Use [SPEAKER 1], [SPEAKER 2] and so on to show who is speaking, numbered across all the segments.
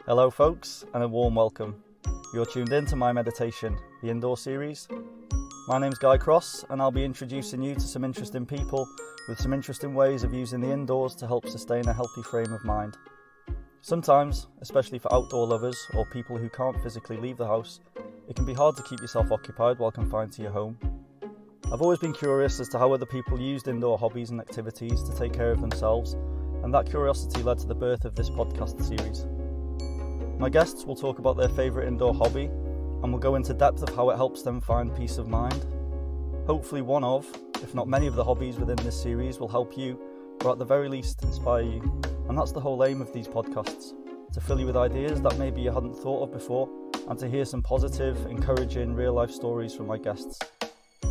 [SPEAKER 1] Hello folks, and a warm welcome. You're tuned in to My Meditation, the indoor series. My name's Guy Cross, and I'll be introducing you to some interesting people with some interesting ways of using the indoors to help sustain a healthy frame of mind. Sometimes, especially for outdoor lovers or people who can't physically leave the house, it can be hard to keep yourself occupied while confined to your home. I've always been curious as to how other people used indoor hobbies and activities to take care of themselves, and that curiosity led to the birth of this podcast series. My guests will talk about their favourite indoor hobby, and will go into depth of how it helps them find peace of mind. Hopefully one of, if not many of the hobbies within this series will help you, or at the very least inspire you. And that's the whole aim of these podcasts, to fill you with ideas that maybe you hadn't thought of before, and to hear some positive, encouraging, real-life stories from my guests.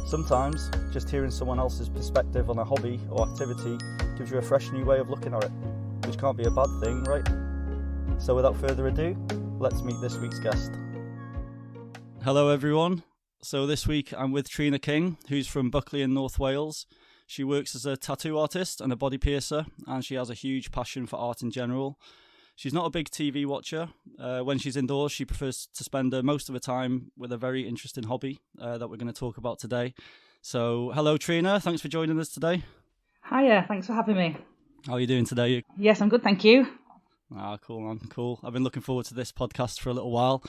[SPEAKER 1] Sometimes, just hearing someone else's perspective on a hobby or activity gives you a fresh new way of looking at it, which can't be a bad thing, right? So without further ado, let's meet this week's guest. Hello everyone. So this week I'm with Trina King, who's from Buckley in North Wales. She works as a tattoo artist and a body piercer, and she has a huge passion for art in general. She's not a big TV watcher. When she's indoors, she prefers to spend most of her time with a very interesting hobby that we're going to talk about today. So hello Trina, thanks for joining us today.
[SPEAKER 2] Hiya, thanks for having me.
[SPEAKER 1] How are you doing today?
[SPEAKER 2] Yes, I'm good, thank you.
[SPEAKER 1] Cool man, cool. I've been looking forward to this podcast for a little while.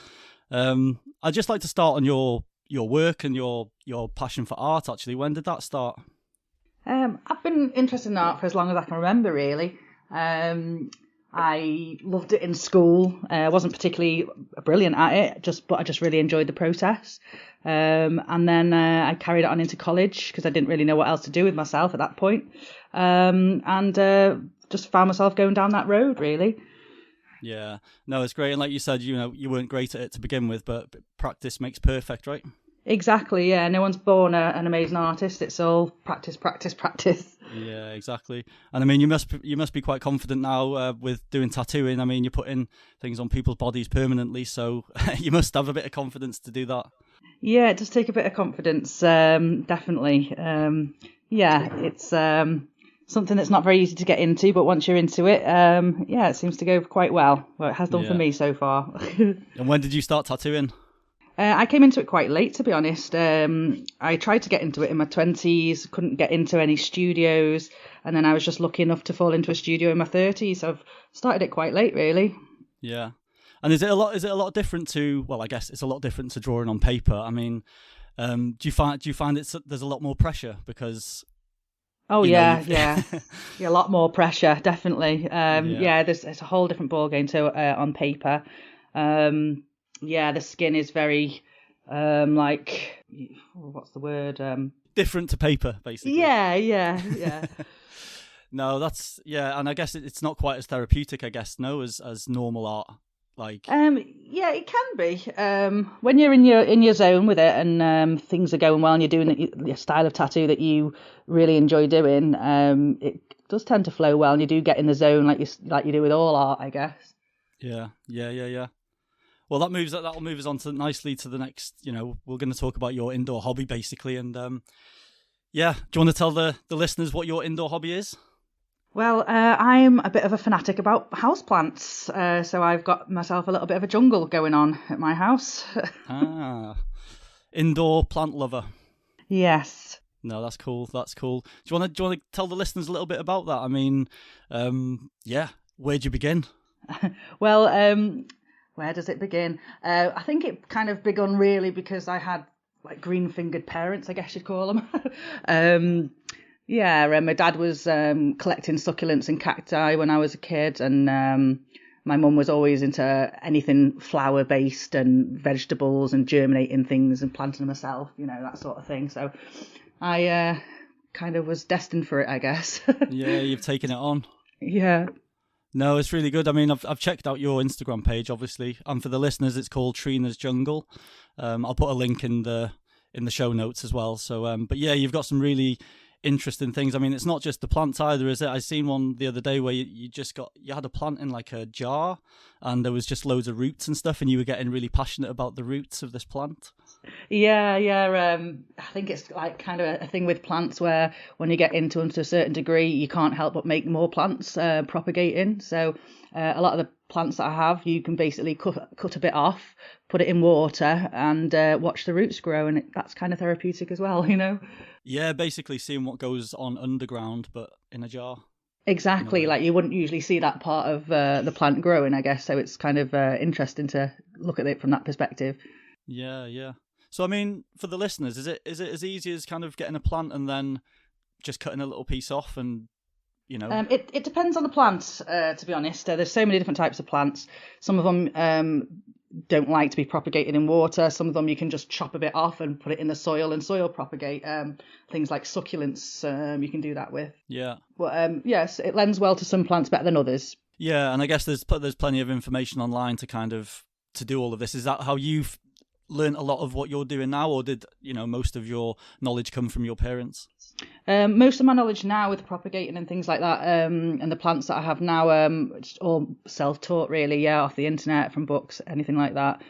[SPEAKER 1] I'd just like to start on your work and your passion for art, actually. When did that start?
[SPEAKER 2] I've been interested in art for as long as I can remember, really. I loved it in school. I wasn't particularly brilliant at it, but I just really enjoyed the process. And then I carried it on into college because I didn't really know what else to do with myself at that point. And just found myself going down that road, really.
[SPEAKER 1] Yeah, no, it's great. And like you said, you weren't great at it to begin with, but practice makes perfect, right?
[SPEAKER 2] Exactly, yeah. No one's born an amazing artist. It's all practice, practice, practice.
[SPEAKER 1] Yeah, exactly. And I mean, you must be quite confident now with doing tattooing. I mean, you're putting things on people's bodies permanently, so you must have a bit of confidence to do that.
[SPEAKER 2] Yeah, it does take a bit of confidence, definitely. Yeah, it's something that's not very easy to get into, but once you're into it, it seems to go quite well. Well, it has done for me so far.
[SPEAKER 1] And when did you start tattooing?
[SPEAKER 2] I came into it quite late, to be honest. I tried to get into it in my 20s, couldn't get into any studios, and then I was just lucky enough to fall into a studio in my 30s. So I've started it quite late, really.
[SPEAKER 1] Yeah. And is it a lot different to, well, I guess it's a lot different to drawing on paper. I mean, do you find there's a lot more pressure because...
[SPEAKER 2] Oh, yeah. Yeah, a lot more pressure, definitely. It's a whole different ballgame to on paper. The skin is very, what's the word?
[SPEAKER 1] Different to paper, basically.
[SPEAKER 2] Yeah.
[SPEAKER 1] No, and I guess it's not quite as therapeutic, I guess, as normal art.
[SPEAKER 2] It can be. When you're in your zone with it and things are going well and you're doing your style of tattoo that you really enjoy doing, it does tend to flow well and you do get in the zone like you do with all art, I guess.
[SPEAKER 1] Yeah. Well, that'll move us on nicely to the next. We're going to talk about your indoor hobby basically, and do you want to tell the listeners what your indoor hobby is?
[SPEAKER 2] Well, I'm a bit of a fanatic about houseplants, so I've got myself a little bit of a jungle going on at my house.
[SPEAKER 1] Indoor plant lover.
[SPEAKER 2] Yes.
[SPEAKER 1] No, that's cool. Do you want to tell the listeners a little bit about that? I mean, where'd you begin?
[SPEAKER 2] Well, where does it begin? I think it kind of begun really because I had like green-fingered parents, I guess you'd call them. My dad was collecting succulents and cacti when I was a kid, and my mum was always into anything flower-based and vegetables and germinating things and planting them herself, that sort of thing. So I kind of was destined for it, I guess.
[SPEAKER 1] Yeah, you've taken it on.
[SPEAKER 2] Yeah.
[SPEAKER 1] No, it's really good. I mean, I've checked out your Instagram page, obviously, and for the listeners, it's called Trina's Jungle. I'll put a link in the show notes as well. So, but yeah, you've got some really interesting things. I mean, it's not just the plants either, is it? I seen one the other day where you had a plant in like a jar, and there was just loads of roots and stuff, and you were getting really passionate about the roots of this plant.
[SPEAKER 2] Yeah. I think it's like kind of a thing with plants where when you get into them to a certain degree, you can't help but make more plants propagating. So a lot of the plants that I have, you can basically cut a bit off, put it in water, and watch the roots grow, and that's kind of therapeutic as well,
[SPEAKER 1] Yeah, basically seeing what goes on underground, but in a jar.
[SPEAKER 2] Exactly, like you wouldn't usually see that part of the plant growing, I guess. So it's kind of interesting to look at it from that perspective.
[SPEAKER 1] Yeah, yeah. So I mean, for the listeners, is it as easy as kind of getting a plant and then just cutting a little piece off and
[SPEAKER 2] It depends on the plant, to be honest. There's so many different types of plants. Some of them don't like to be propagated in water. Some of them you can just chop a bit off and put it in the soil and soil propagate. Things like succulents, you can do that with.
[SPEAKER 1] Yeah.
[SPEAKER 2] But yes, it lends well to some plants better than others.
[SPEAKER 1] Yeah, and I guess there's plenty of information online to do all of this. Is that how you've learned a lot of what you're doing now, or did most of your knowledge come from your parents?
[SPEAKER 2] Most of my knowledge now with propagating and things like that, and the plants that I have now, it's all self-taught really, off the internet, from books, anything like that.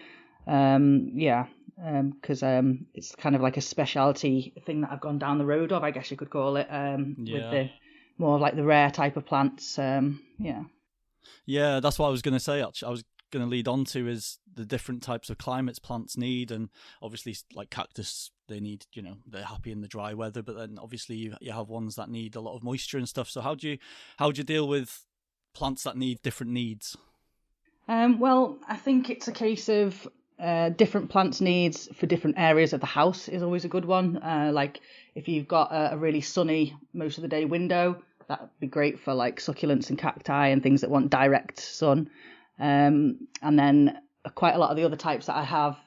[SPEAKER 2] Because it's kind of like a specialty thing that I've gone down the road of, I guess you could call it, with the more of like the rare type of plants.
[SPEAKER 1] Yeah, that's what I was going to say, actually. I was going to lead on to is the different types of climates plants need, and obviously like cactus, they need, they're happy in the dry weather, but then obviously you have ones that need a lot of moisture and stuff. So how do you deal with plants that need different needs?
[SPEAKER 2] Well, I think it's a case of different plants needs for different areas of the house is always a good one. Like if you've got a really sunny most of the day window, that would be great for like succulents and cacti and things that want direct sun. And then quite a lot of the other types that I have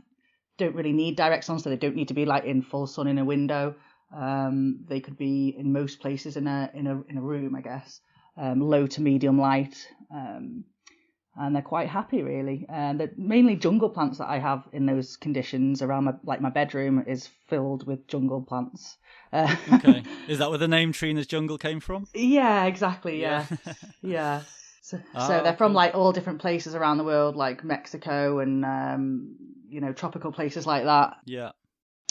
[SPEAKER 2] don't really need direct sun, so they don't need to be like in full sun in a window. They could be in most places in a room, I guess. Low to medium light, and they're quite happy really. And they're mainly jungle plants that I have in those conditions around my bedroom is filled with jungle plants.
[SPEAKER 1] Okay, is that where the name Trina's Jungle came from?
[SPEAKER 2] Yeah, exactly. Yeah. So they're from like all different places around the world, like Mexico and tropical places like that.
[SPEAKER 1] Yeah,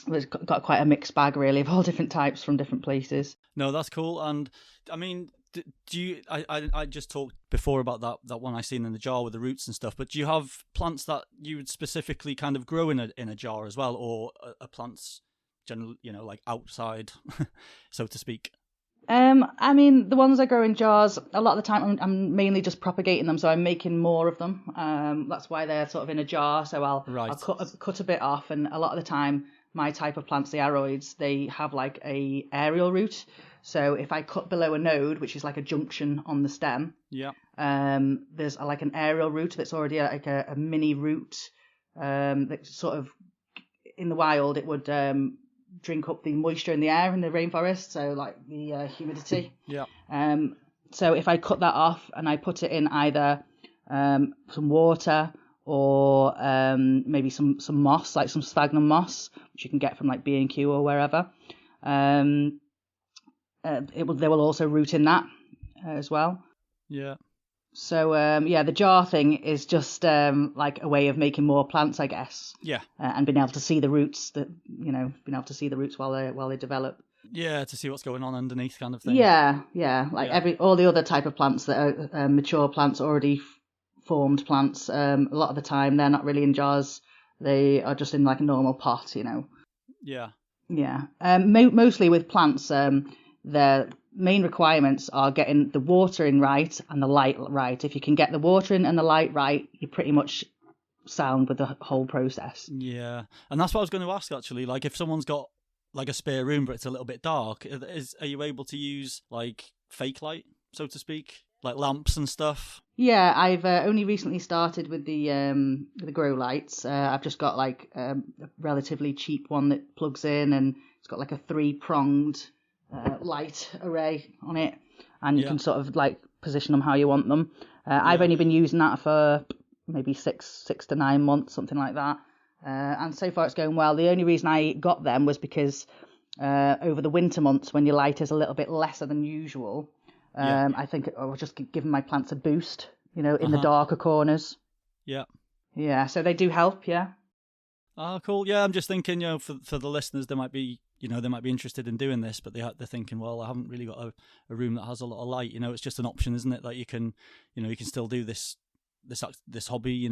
[SPEAKER 2] it's got quite a mixed bag really of all different types from different places.
[SPEAKER 1] No, that's cool. And I mean, do you? I just talked before about that one I seen in the jar with the roots and stuff. But do you have plants that you would specifically kind of grow in a jar as well, or are plants generally like outside, so to speak?
[SPEAKER 2] I mean, the ones I grow in jars, a lot of the time I'm mainly just propagating them, so I'm making more of them. That's why they're sort of in a jar. So I'll cut a bit off, and a lot of the time my type of plants, the aroids, they have like a aerial root. So if I cut below a node, which is like a junction on the stem, there's like an aerial root that's already like a mini root that sort of in the wild it would drink up the moisture in the air in the rainforest, so like the humidity. So if I cut that off and I put it in either some water or maybe some moss, like some sphagnum moss, which you can get from like B&Q or wherever, they will also root in that as well. So the jar thing is just like a way of making more plants, I guess. And being able to see the roots while they develop.
[SPEAKER 1] To see what's going on underneath, kind of thing. All the other type of plants that are mature plants, already formed plants. A lot of the time they're not really in jars; they are just in like a normal pot, Mostly with plants, their main requirements are getting the water in right and the light right. If you can get the water in and the light right, you're pretty much sound with the whole process. And that's what I was going to ask, actually. Like if someone's got like a spare room but it's a little bit dark, are you able to use like fake light, so to speak, like lamps and stuff?
[SPEAKER 2] I've only recently started with the grow lights. I've just got like a relatively cheap one that plugs in, and it's got like a 3-pronged light array on it, and you can sort of like position them how you want them. I've only been using that for maybe 6 to 9 months, something like that, and so far it's going well. The only reason I got them was because over the winter months, when your light is a little bit lesser than usual, I think I was just giving my plants a boost, in the darker corners. So they do help.
[SPEAKER 1] Cool. I'm just thinking, for the listeners, they might be interested in doing this, but they're thinking, well, I haven't really got a room that has a lot of light. It's just an option, isn't it? That you can still do this this hobby,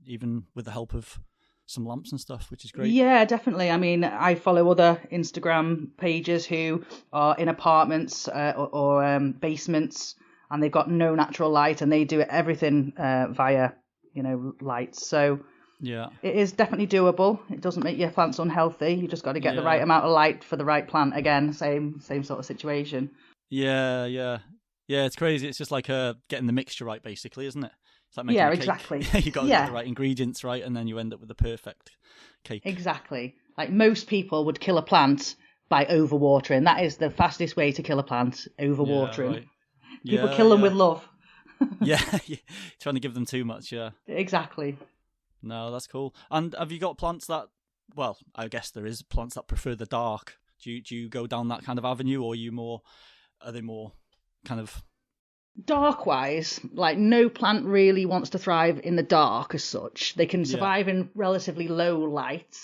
[SPEAKER 1] even with the help of some lamps and stuff, which is great.
[SPEAKER 2] Yeah, definitely. I mean, I follow other Instagram pages who are in apartments or basements, and they've got no natural light, and they do everything via, lights. So
[SPEAKER 1] Yeah,
[SPEAKER 2] it is definitely doable. It doesn't make your plants unhealthy. You just got to get the right amount of light for the right plant. Again, same sort of situation.
[SPEAKER 1] Yeah. It's crazy. It's just like getting the mixture right, basically, isn't it? It's like making a cake.
[SPEAKER 2] Exactly.
[SPEAKER 1] You got to get the right ingredients right, and then you end up with the perfect cake.
[SPEAKER 2] Exactly. Like most people would kill a plant by overwatering. That is the fastest way to kill a plant, overwatering.
[SPEAKER 1] Yeah, right.
[SPEAKER 2] People kill them with love.
[SPEAKER 1] Yeah, trying to give them too much, yeah.
[SPEAKER 2] Exactly.
[SPEAKER 1] No, that's cool. And have you got plants that, well, I guess there is plants that prefer the dark. Do you go down that kind of avenue, or are they more kind of...
[SPEAKER 2] Dark wise, like no plant really wants to thrive in the dark as such. They can survive in relatively low light,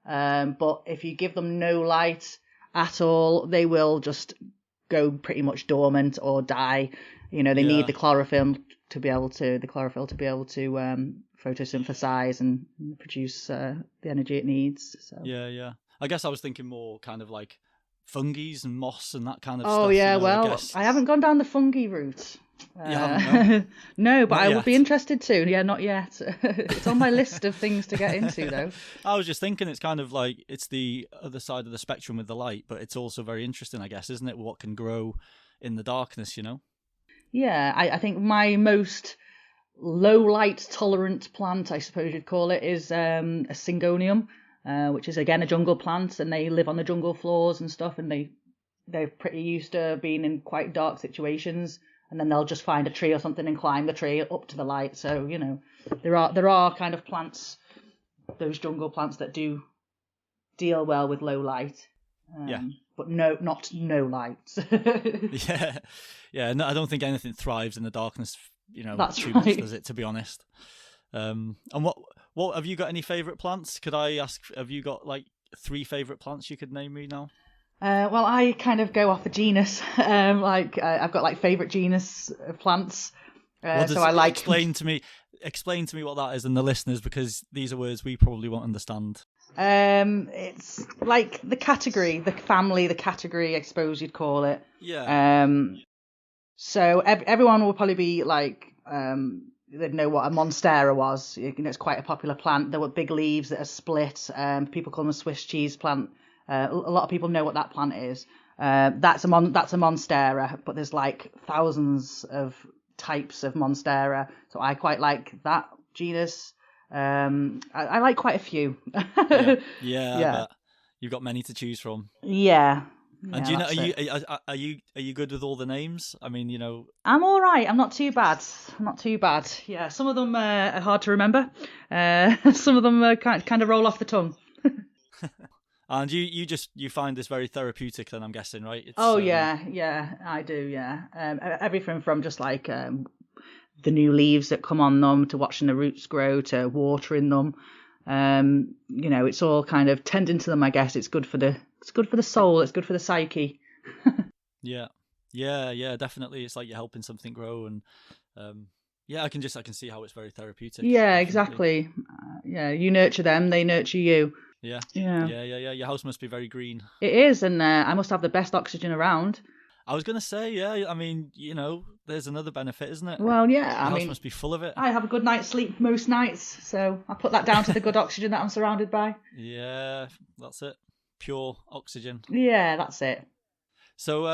[SPEAKER 2] but if you give them no light at all, they will just go pretty much dormant or die. They need the chlorophyll to be able to photosynthesize and produce the energy it needs. So.
[SPEAKER 1] Yeah. I guess I was thinking more kind of like fungi and moss and that kind of
[SPEAKER 2] stuff.
[SPEAKER 1] Oh
[SPEAKER 2] yeah, I haven't gone down the fungi route.
[SPEAKER 1] No,
[SPEAKER 2] but not I would be interested to. Yeah, not yet. It's on my list of things to get into, though.
[SPEAKER 1] I was just thinking it's kind of like it's the other side of the spectrum with the light, but it's also very interesting, I guess, isn't it? What can grow in the darkness,
[SPEAKER 2] Yeah, I think my most low light tolerant plant, I suppose you'd call it, is a syngonium, which is again a jungle plant, and they live on the jungle floors and stuff, and they're pretty used to being in quite dark situations, and then they'll just find a tree or something and climb the tree up to the light. So there are kind of plants, those jungle plants that do deal well with low light. But not no light.
[SPEAKER 1] No, I don't think anything thrives in the darkness,
[SPEAKER 2] That's
[SPEAKER 1] too
[SPEAKER 2] right.
[SPEAKER 1] much, does it? To be honest. And what have you got? Any favourite plants? Could I ask? Have you got like 3 favourite plants you could name me now?
[SPEAKER 2] Well, I kind of go off the genus. I've got like favourite genus of plants. So I like.
[SPEAKER 1] Explain to me what that is, and the listeners, because these are words we probably won't understand.
[SPEAKER 2] It's like the category, the family, the category, I suppose you'd call it.
[SPEAKER 1] Yeah.
[SPEAKER 2] So everyone will probably be like, they'd know what a monstera was. It's quite a popular plant. There were big leaves that are split. People call them a Swiss cheese plant. A lot of people know what that plant is. That's a monstera, but there's like thousands of types of monstera. So I quite like that genus. I like quite a few.
[SPEAKER 1] Yeah. I bet. You've got many to choose from.
[SPEAKER 2] Yeah.
[SPEAKER 1] And do you know, are you good with all the names? I mean,
[SPEAKER 2] I'm all right. I'm not too bad. Yeah, some of them are hard to remember. Some of them kind of roll off the tongue.
[SPEAKER 1] And you find this very therapeutic, then, I'm guessing, right? It's,
[SPEAKER 2] yeah, I do. Yeah, everything from just like the new leaves that come on them, to watching the roots grow, to watering them. It's all kind of tending to them. I guess it's good for the soul. It's good for the psyche.
[SPEAKER 1] Yeah, definitely. It's like you're helping something grow, and I can see how it's very therapeutic.
[SPEAKER 2] Yeah,
[SPEAKER 1] definitely.
[SPEAKER 2] Exactly. You nurture them, they nurture you.
[SPEAKER 1] Yeah. Your house must be very green.
[SPEAKER 2] It is, and I must have the best oxygen around.
[SPEAKER 1] I was going to say, yeah, I mean, there's another benefit, isn't it?
[SPEAKER 2] Well, yeah.
[SPEAKER 1] Your house must be full of it.
[SPEAKER 2] I have a good night's sleep most nights, so I put that down to the good oxygen that I'm surrounded by.
[SPEAKER 1] Yeah, that's it. Pure oxygen.
[SPEAKER 2] Yeah, that's it.
[SPEAKER 1] So,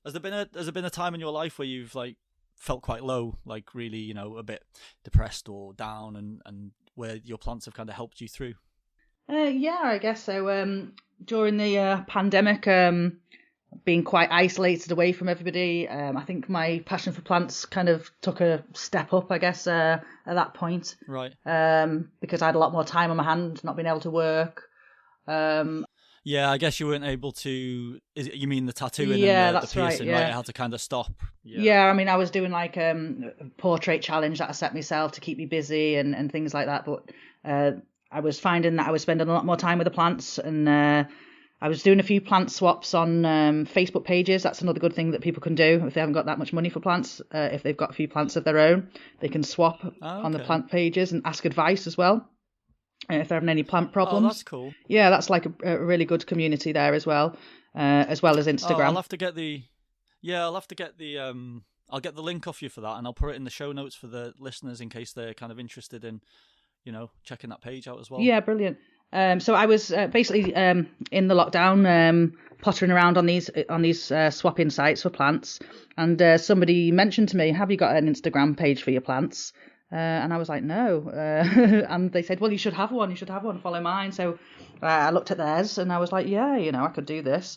[SPEAKER 1] has there been a time in your life where you've like felt quite low, like really, a bit depressed or down, and where your plants have kind of helped you through?
[SPEAKER 2] Yeah, I guess so. During the pandemic, being quite isolated away from everybody, I think my passion for plants kind of took a step up, I guess, at that point.
[SPEAKER 1] Right.
[SPEAKER 2] Because I had a lot more time on my hand, not being able to work.
[SPEAKER 1] Yeah, I guess you weren't able to. You mean the tattooing?
[SPEAKER 2] Yeah,
[SPEAKER 1] and
[SPEAKER 2] that's
[SPEAKER 1] the piercing,
[SPEAKER 2] right. Yeah,
[SPEAKER 1] right? I had to kind of stop.
[SPEAKER 2] Yeah, I mean, I was doing like a portrait challenge that I set myself to keep me busy and things like that. But I was finding that I was spending a lot more time with the plants, and I was doing a few plant swaps on Facebook pages. That's another good thing that people can do if they haven't got that much money for plants. If they've got a few plants of their own, they can swap on the plant pages and ask advice as well. If they're having any plant problems.
[SPEAKER 1] Oh, that's cool.
[SPEAKER 2] Yeah, that's like a really good community there as well as Instagram.
[SPEAKER 1] Oh, I'll have to get the. I'll get the link off you for that, and I'll put it in the show notes for the listeners in case they're kind of interested in, checking that page out as well.
[SPEAKER 2] Yeah, brilliant. So I was basically in the lockdown pottering around on these swapping sites for plants, and somebody mentioned to me, "Have you got an Instagram page for your plants?" And I was like, "No," and they said, "Well, you should have one. You should have one. Follow mine." So I looked at theirs, and I was like, "Yeah, I could do this."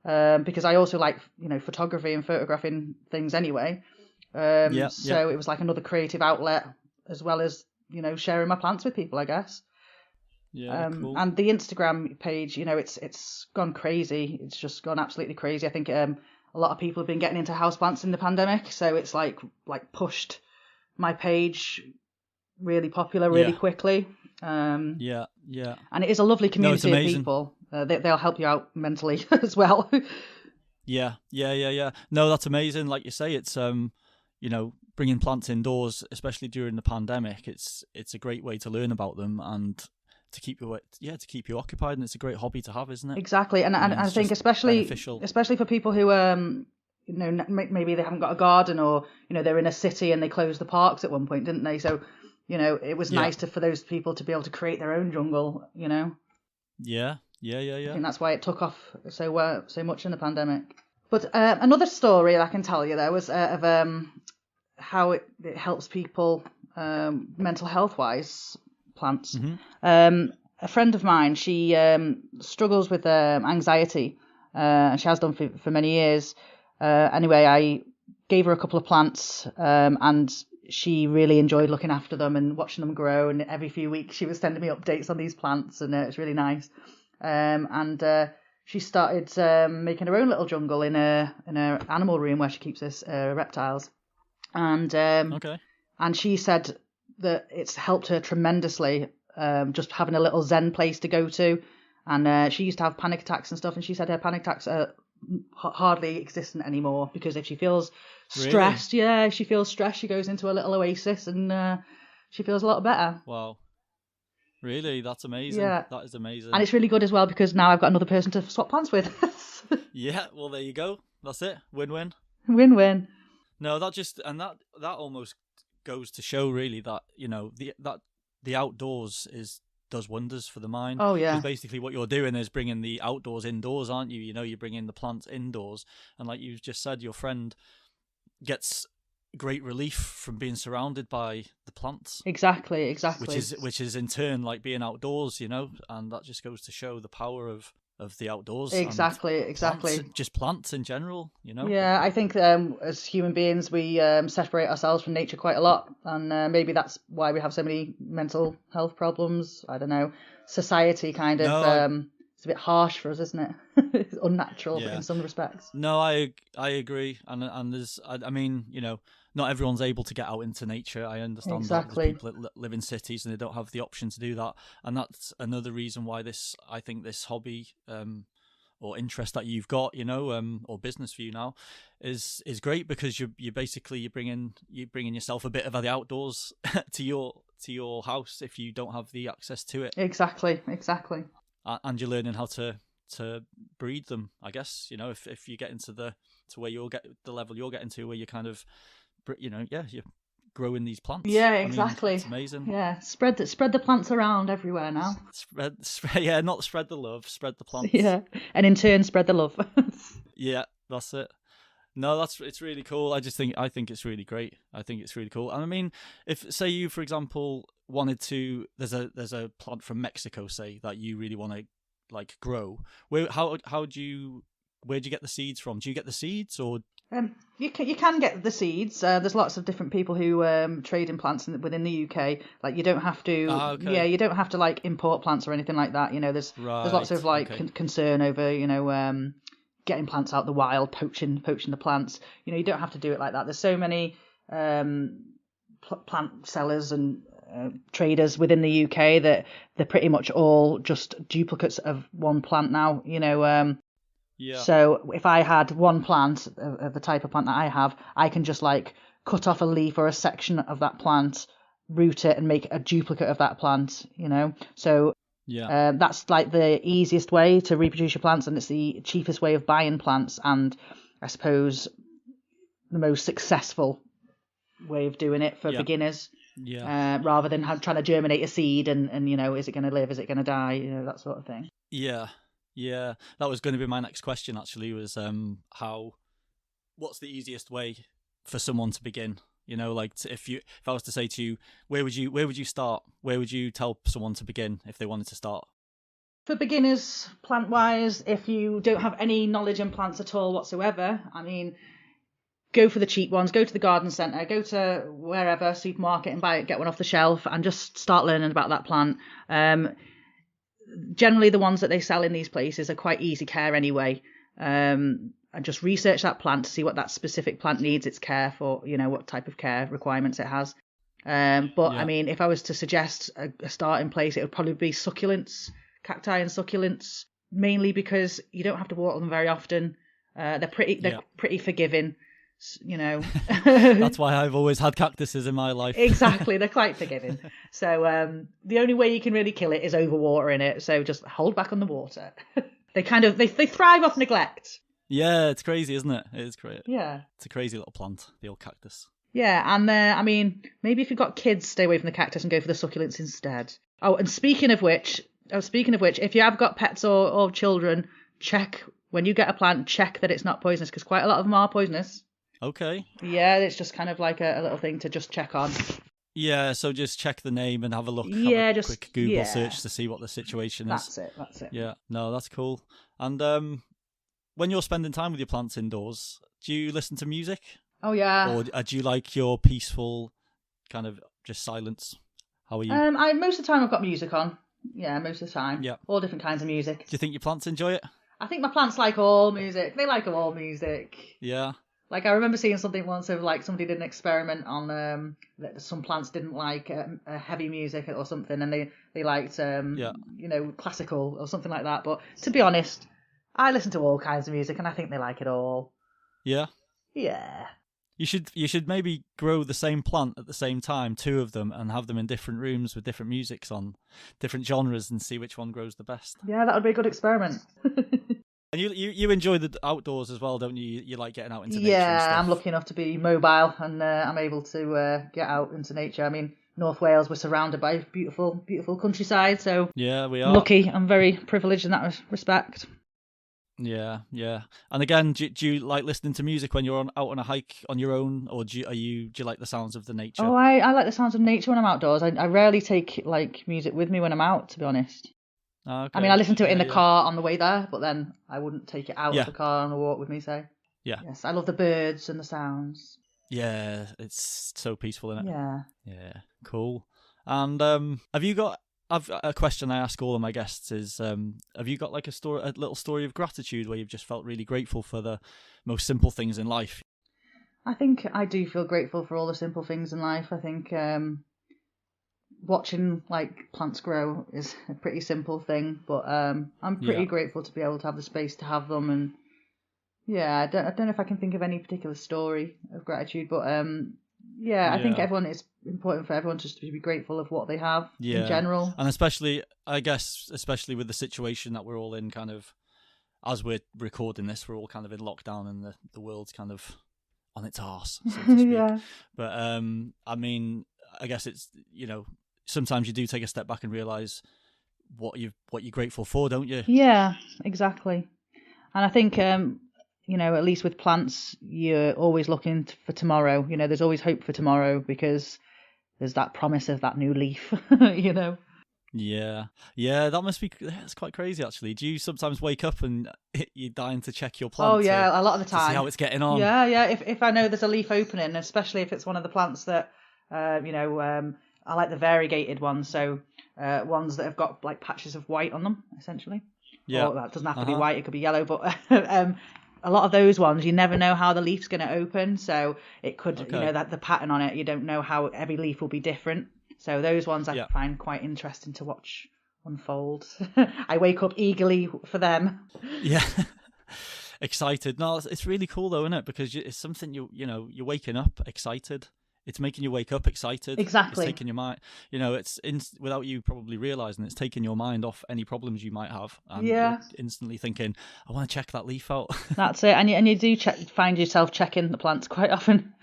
[SPEAKER 2] Because I also like, photography and photographing things anyway. So it was like another creative outlet as well as, sharing my plants with people, I guess.
[SPEAKER 1] Yeah, cool.
[SPEAKER 2] And the Instagram page, it's gone crazy. It's just gone absolutely crazy. I think a lot of people have been getting into houseplants in the pandemic, so it's like pushed my page really popular really quickly. And it is a lovely community of people. They'll help you out mentally as well.
[SPEAKER 1] Yeah. No, that's amazing. Like you say, it's bringing plants indoors, especially during the pandemic. It's a great way to learn about them and to keep you occupied, and it's a great hobby to have, isn't it?
[SPEAKER 2] Exactly, and I think especially for people who maybe they haven't got a garden, or they're in a city and they closed the parks at one point, didn't they? So it was nice for those people to be able to create their own jungle.
[SPEAKER 1] Yeah.
[SPEAKER 2] I think that's why it took off so much in the pandemic. But another story I can tell you there was of how it helps people mental health wise, plants.
[SPEAKER 1] Mm-hmm.
[SPEAKER 2] A friend of mine, she struggles with anxiety, and she has done for many years. Anyway, I gave her a couple of plants, and she really enjoyed looking after them and watching them grow. And every few weeks she was sending me updates on these plants, and it's really nice. And she started making her own little jungle in her animal room where she keeps her reptiles. And and she said that it's helped her tremendously, just having a little zen place to go to. And she used to have panic attacks and stuff, and she said her panic attacks are hardly existent anymore, because if she feels stressed, if she feels stressed, she goes into a little oasis and she feels a lot better.
[SPEAKER 1] Wow. Really? That's amazing.
[SPEAKER 2] Yeah.
[SPEAKER 1] That is amazing.
[SPEAKER 2] And it's really good as well, because now I've got another person to swap plants with.
[SPEAKER 1] Yeah, well, there you go. That's it. Win-win.
[SPEAKER 2] Win-win.
[SPEAKER 1] No, that almost goes to show really that, the outdoors does wonders for the mind.
[SPEAKER 2] Oh, yeah.
[SPEAKER 1] Because basically what you're doing is bringing the outdoors indoors, aren't you? You're bringing the plants indoors. And like you just said, your friend gets great relief from being surrounded by the plants.
[SPEAKER 2] Exactly.
[SPEAKER 1] Which is in turn like being outdoors, and that just goes to show the power of the outdoors.
[SPEAKER 2] Exactly.
[SPEAKER 1] Plants, just plants in general,
[SPEAKER 2] Yeah, I think as human beings we separate ourselves from nature quite a lot, and maybe that's why we have so many mental health problems. I don't know. Society kind of it's a bit harsh for us, isn't it? It's unnatural in some respects.
[SPEAKER 1] No, I agree, and there's not everyone's able to get out into nature. I understand that there's people that live in cities and they don't have the option to do that, and that's another reason why I think this hobby or interest that you've got, or business for you now, is great, because you're bringing yourself a bit of the outdoors to your house if you don't have the access to it.
[SPEAKER 2] Exactly.
[SPEAKER 1] And you're learning how to breed them, I guess. If you get into the level you're getting to, where you kind of, you're growing these plants.
[SPEAKER 2] Yeah, exactly.
[SPEAKER 1] It's amazing.
[SPEAKER 2] Yeah, spread the plants around everywhere now.
[SPEAKER 1] Not spread the love, spread the plants.
[SPEAKER 2] Yeah, and in turn spread the love.
[SPEAKER 1] Yeah, that's it. No, it's really cool. I think it's really great. I think it's really cool. And if say you, for example, wanted to, there's a plant from Mexico, say, that you really want to grow. Where'd you get the seeds from? Do you get the seeds, or?
[SPEAKER 2] You can get the seeds. There's lots of different people who trade in plants within the UK. You don't have to. You don't have to import plants or anything like that. There's lots of concern over getting plants out the wild, poaching the plants. You don't have to do it like that. There's so many plant sellers and traders within the UK that they're pretty much all just duplicates of one plant now,
[SPEAKER 1] Yeah.
[SPEAKER 2] So if I had one plant of the type of plant that I have, I can just like cut off a leaf or a section of that plant, root it and make a duplicate of that plant, So
[SPEAKER 1] Yeah.
[SPEAKER 2] that's like the easiest way to reproduce your plants, and it's the cheapest way of buying plants, and I suppose the most successful way of doing it for beginners.
[SPEAKER 1] Yeah.
[SPEAKER 2] Rather than trying to germinate a seed and is it going to live, is it going to die, that sort of thing.
[SPEAKER 1] Yeah. Yeah. That was going to be my next question, actually, was what's the easiest way for someone to begin? Like if I was to say to you, where would you start? Where would you tell someone to begin if they wanted to start?
[SPEAKER 2] For beginners, plant-wise, if you don't have any knowledge in plants at all whatsoever, I mean, go for the cheap ones, go to the garden centre, go to wherever, supermarket, and buy it, get one off the shelf and just start learning about that plant. Generally, the ones that they sell in these places are quite easy care anyway. And just research that plant to see what that specific plant needs its care for, what type of care requirements it has. I mean, if I was to suggest a starting place, it would probably be succulents, cacti and succulents, mainly because you don't have to water them very often. They're pretty forgiving.
[SPEAKER 1] That's why I've always had cactuses in my life.
[SPEAKER 2] Exactly, they're quite forgiving. So the only way you can really kill it is overwatering it. So just hold back on the water. They thrive off neglect.
[SPEAKER 1] Yeah, it's crazy, isn't it? It is great.
[SPEAKER 2] Yeah,
[SPEAKER 1] it's a crazy little plant, the old cactus.
[SPEAKER 2] Yeah, and I mean, maybe if you've got kids, stay away from the cactus and go for the succulents instead. Oh, and speaking of which, if you have got pets or children, check when you get a plant, check that it's not poisonous, because quite a lot of them are poisonous.
[SPEAKER 1] Okay.
[SPEAKER 2] Yeah, it's just kind of like a little thing to just check on.
[SPEAKER 1] Yeah, so just check the name and have a look.
[SPEAKER 2] Yeah,
[SPEAKER 1] have a quick Google search to see what the situation is.
[SPEAKER 2] That's it.
[SPEAKER 1] Yeah, no, that's cool. And when you're spending time with your plants indoors, do you listen to music?
[SPEAKER 2] Oh yeah.
[SPEAKER 1] Or do you like your peaceful kind of just silence? How are you?
[SPEAKER 2] Most of the time I've got music on. Yeah, most of the time.
[SPEAKER 1] Yeah.
[SPEAKER 2] All different kinds of music.
[SPEAKER 1] Do you think your plants enjoy it?
[SPEAKER 2] I think my plants like all music. They like all music.
[SPEAKER 1] Yeah.
[SPEAKER 2] Like I remember seeing something once of like somebody did an experiment on that some plants didn't like heavy music or something, and they liked classical or something like that. But to be honest, I listen to all kinds of music, and I think they like it all.
[SPEAKER 1] Yeah.
[SPEAKER 2] Yeah.
[SPEAKER 1] You should maybe grow the same plant at the same time, two of them, and have them in different rooms with different musics on, different genres, and see which one grows the best.
[SPEAKER 2] Yeah, that would be a good experiment.
[SPEAKER 1] And you enjoy the outdoors as well, don't you? You like getting out into nature.
[SPEAKER 2] Yeah,
[SPEAKER 1] and stuff.
[SPEAKER 2] I'm lucky enough to be mobile, and I'm able to get out into nature. I mean, North Wales, we're surrounded by beautiful, beautiful countryside, so
[SPEAKER 1] yeah, we are
[SPEAKER 2] lucky. I'm very privileged in that respect.
[SPEAKER 1] Yeah. And again, do you like listening to music when you're out on a hike on your own, or do you like the sounds of the nature?
[SPEAKER 2] Oh, I like the sounds of nature when I'm outdoors. I rarely take like music with me when I'm out, to be honest.
[SPEAKER 1] Okay.
[SPEAKER 2] I mean, I listen to it in the car on the way there, but then I wouldn't take it out of the car on a walk with me, say.
[SPEAKER 1] Yeah.
[SPEAKER 2] Yes, I love the birds and the sounds.
[SPEAKER 1] Yeah, it's so peaceful, isn't it?
[SPEAKER 2] Yeah.
[SPEAKER 1] Yeah, cool. And have you got... a question I ask all of my guests is, have you got like a little story of gratitude where you've just felt really grateful for the most simple things in life?
[SPEAKER 2] I think I do feel grateful for all the simple things in life. I think watching like plants grow is a pretty simple thing, but I'm pretty grateful to be able to have the space to have them. And yeah, I don't know if I can think of any particular story of gratitude, but I think it's important for everyone just to be grateful of what they have in general.
[SPEAKER 1] And especially with the situation that we're all in, kind of, as we're recording this, we're all kind of in lockdown and the world's kind of on its arse, so to speak.
[SPEAKER 2] Yeah.
[SPEAKER 1] But I mean, I guess it's, sometimes you do take a step back and realise what you're grateful for, don't you?
[SPEAKER 2] Yeah, exactly. And I think at least with plants, you're always looking for tomorrow. There's always hope for tomorrow because there's that promise of that new leaf,
[SPEAKER 1] Yeah, that's quite crazy, actually. Do you sometimes wake up and you're dying to check your plant?
[SPEAKER 2] Oh, yeah, a lot of the time.
[SPEAKER 1] To see how it's getting on?
[SPEAKER 2] Yeah. If I know there's a leaf opening, especially if it's one of the plants that, I like the variegated ones, so ones that have got like patches of white on them, essentially.
[SPEAKER 1] Yeah.
[SPEAKER 2] Or that doesn't have to be white, it could be yellow, but a lot of those ones, you never know how the leaf's going to open, so it could, that the pattern on it, you don't know how every leaf will be different. So those ones I
[SPEAKER 1] Yeah.
[SPEAKER 2] find quite interesting to watch unfold. I wake up eagerly for them.
[SPEAKER 1] Yeah. Excited. No, it's really cool though, isn't it? Because it's something you're waking up excited. It's making you wake up excited.
[SPEAKER 2] Exactly.
[SPEAKER 1] It's taking your mind, it's without you probably realizing, it's taking your mind off any problems you might have. And you're instantly thinking, I want to check that leaf out.
[SPEAKER 2] That's it. And you do find yourself checking the plants quite often.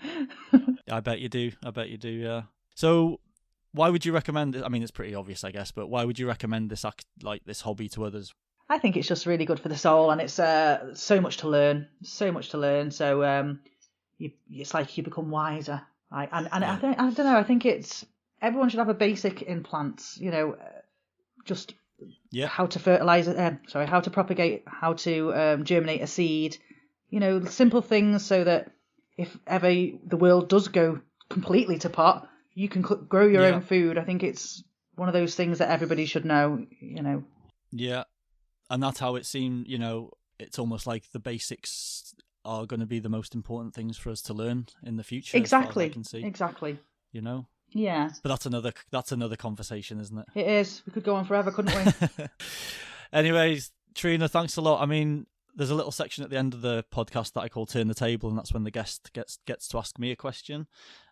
[SPEAKER 1] I bet you do. Yeah. So why would you recommend it? I mean, it's pretty obvious, I guess, but why would you recommend this this hobby to others?
[SPEAKER 2] I think it's just really good for the soul, and it's so much to learn. So it's like you become wiser. I don't know. I think everyone should have a basic in plants. Just how to fertilize how to propagate, how to germinate a seed. Simple things so that if ever the world does go completely to pot, you can grow your own food. I think it's one of those things that everybody should know.
[SPEAKER 1] Yeah, and that's how it seemed. It's almost like the basics are going to be the most important things for us to learn in the future.
[SPEAKER 2] Exactly.
[SPEAKER 1] As far as I can see.
[SPEAKER 2] Exactly.
[SPEAKER 1] Yeah. But that's another conversation, isn't it?
[SPEAKER 2] It is. We could go on forever, couldn't we?
[SPEAKER 1] Anyways, Trina, thanks a lot. I mean, there's a little section at the end of the podcast that I call Turn the Table, and that's when the guest gets to ask me a question.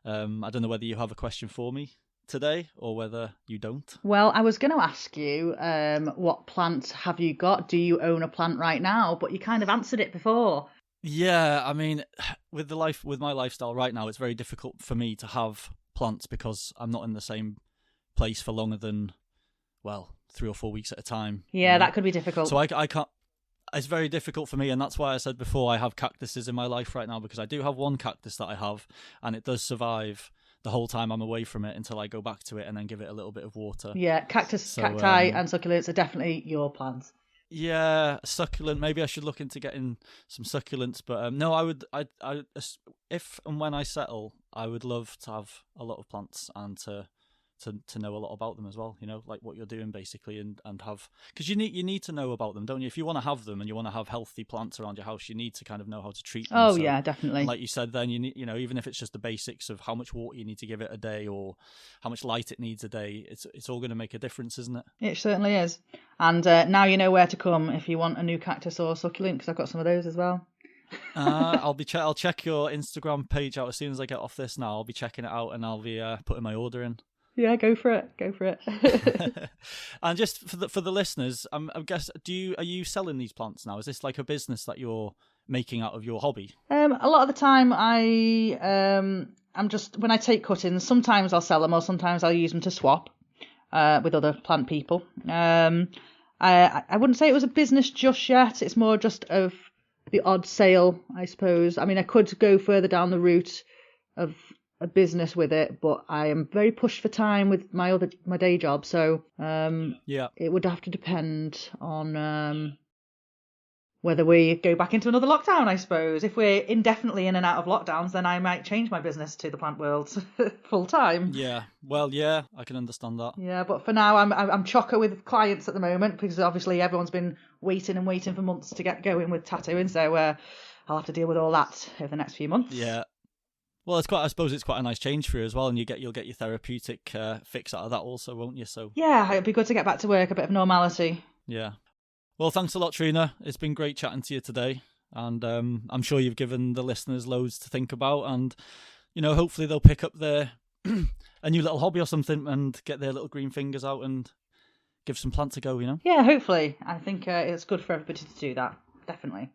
[SPEAKER 1] I don't know whether you have a question for me today or whether you don't.
[SPEAKER 2] Well, I was going to ask you, what plants have you got? Do you own a plant right now? But you kind of answered it before.
[SPEAKER 1] Yeah, I mean, with my lifestyle right now, it's very difficult for me to have plants because I'm not in the same place for longer than 3 or 4 weeks at a time.
[SPEAKER 2] Yeah, that could be difficult.
[SPEAKER 1] So I can't. It's very difficult for me, and that's why I said before I have cactuses in my life right now, because I do have one cactus that I have, and it does survive the whole time I'm away from it until I go back to it and then give it a little bit of water.
[SPEAKER 2] Yeah, cacti and succulents are definitely your plants.
[SPEAKER 1] Yeah, succulent. Maybe I should look into getting some succulents, but no, if and when I settle, I would love to have a lot of plants and to know a lot about them as well. Like what you're doing basically, and have, because you need to know about them, don't you? If you want to have them and you want to have healthy plants around your house, you need to kind of know how to treat them.
[SPEAKER 2] Oh, yeah, definitely.
[SPEAKER 1] Like you said, then you need, even if it's just the basics of how much water you need to give it a day or how much light it needs a day, it's all going to make a difference, isn't it?
[SPEAKER 2] It certainly is. And now you know where to come if you want a new cactus or succulent, because I've got some of those as well.
[SPEAKER 1] I'll check your Instagram page out as soon as I get off this. Now I'll be checking it out and I'll be putting my order in.
[SPEAKER 2] Yeah, go for it.
[SPEAKER 1] And just for the listeners, I guess, are you selling these plants now? Is this like a business that you're making out of your hobby?
[SPEAKER 2] A lot of the time I'm just, when I take cuttings, sometimes I'll sell them or sometimes I'll use them to swap with other plant people. I wouldn't say it was a business just yet. It's more just of the odd sale, I suppose. I mean, I could go further down the route of a business with it, but I am very pushed for time with my day job, so it would have to depend on whether we go back into another lockdown, I suppose. If we're indefinitely in and out of lockdowns, then I might change my business to the plant world full time.
[SPEAKER 1] Yeah, well, yeah, I can understand that.
[SPEAKER 2] Yeah, but for now I'm chocker with clients at the moment, because obviously everyone's been waiting for months to get going with tattooing, so I'll have to deal with all that over the next few months.
[SPEAKER 1] Yeah. Well, I suppose it's quite a nice change for you as well, and you'll get your therapeutic fix out of that also, won't you? So
[SPEAKER 2] yeah, it'd be good to get back to work, a bit of normality.
[SPEAKER 1] Yeah. Well, thanks a lot, Trina. It's been great chatting to you today, and I'm sure you've given the listeners loads to think about, and hopefully they'll pick up a new little hobby or something and get their little green fingers out and give some plants a go.
[SPEAKER 2] Yeah, hopefully. I think it's good for everybody to do that. Definitely.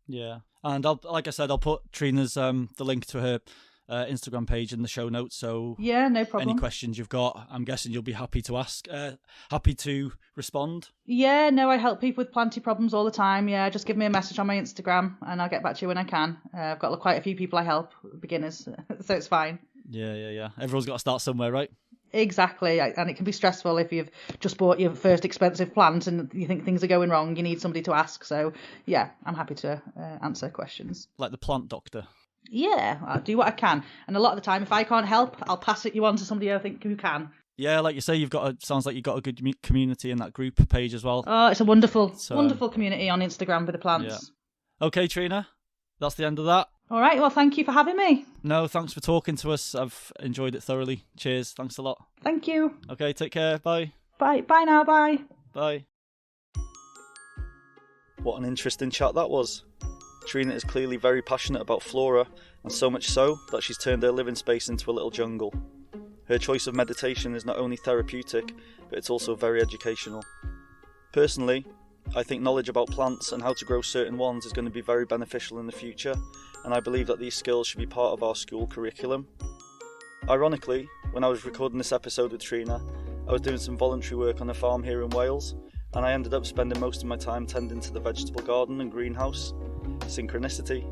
[SPEAKER 1] Yeah, and like I said, I'll put Trina's the link to her Instagram page in the show notes. So
[SPEAKER 2] yeah, no problem.
[SPEAKER 1] Any questions you've got, I'm guessing you'll be happy to ask, happy to respond.
[SPEAKER 2] Yeah, no, I help people with planty problems all the time. Yeah, just give me a message on my Instagram and I'll get back to you when I can. I've got quite a few people I help, beginners, so it's fine.
[SPEAKER 1] Yeah. Everyone's got to start somewhere, right?
[SPEAKER 2] Exactly, and it can be stressful if you've just bought your first expensive plant and you think things are going wrong. You need somebody to ask. So yeah, I'm happy to answer questions.
[SPEAKER 1] Like the plant doctor.
[SPEAKER 2] Yeah, I'll do what I can. And a lot of the time, if I can't help, I'll pass you on to somebody I think who can.
[SPEAKER 1] Yeah, like you say, sounds like you've got a good community in that group page as well.
[SPEAKER 2] Oh, it's a wonderful community on Instagram for the plants.
[SPEAKER 1] Yeah. Okay, Trina, that's the end of that.
[SPEAKER 2] All right, well, thank you for having me.
[SPEAKER 1] No, thanks for talking to us. I've enjoyed it thoroughly. Cheers. Thanks a lot.
[SPEAKER 2] Thank you.
[SPEAKER 1] Okay, take care. Bye.
[SPEAKER 2] Bye now, bye.
[SPEAKER 1] Bye. What an interesting chat that was. Trina is clearly very passionate about flora, and so much so that she's turned her living space into a little jungle. Her choice of meditation is not only therapeutic, but it's also very educational. Personally, I think knowledge about plants and how to grow certain ones is going to be very beneficial in the future, and I believe that these skills should be part of our school curriculum. Ironically, when I was recording this episode with Trina, I was doing some voluntary work on a farm here in Wales, and I ended up spending most of my time tending to the vegetable garden and greenhouse. Synchronicity.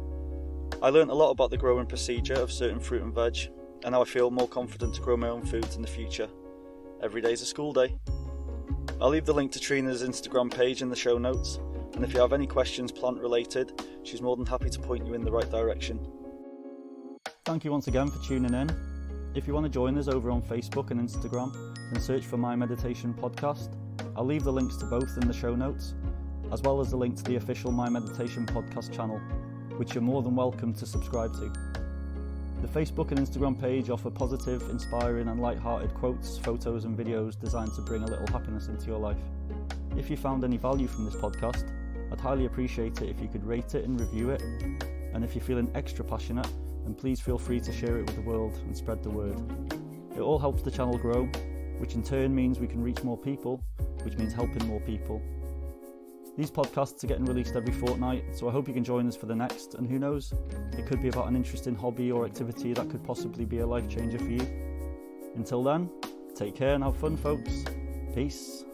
[SPEAKER 1] I learnt a lot about the growing procedure of certain fruit and veg, and now I feel more confident to grow my own foods in the future. Every day's a school day. I'll leave the link to Trina's Instagram page in the show notes, and if you have any questions plant related, she's more than happy to point you in the right direction. Thank you once again for tuning in. If you want to join us over on Facebook and Instagram, then search for My Meditation Podcast. I'll leave the links to both in the show notes, as well as the link to the official My Meditation Podcast channel, which you're more than welcome to subscribe to. The Facebook and Instagram page offer positive, inspiring and light-hearted quotes, photos and videos designed to bring a little happiness into your life. If you found any value from this podcast, I'd highly appreciate it if you could rate it and review it. And if you're feeling extra passionate, then please feel free to share it with the world and spread the word. It all helps the channel grow, which in turn means we can reach more people, which means helping more people. These podcasts are getting released every fortnight, so I hope you can join us for the next, and who knows, it could be about an interesting hobby or activity that could possibly be a life changer for you. Until then, take care and have fun, folks. Peace.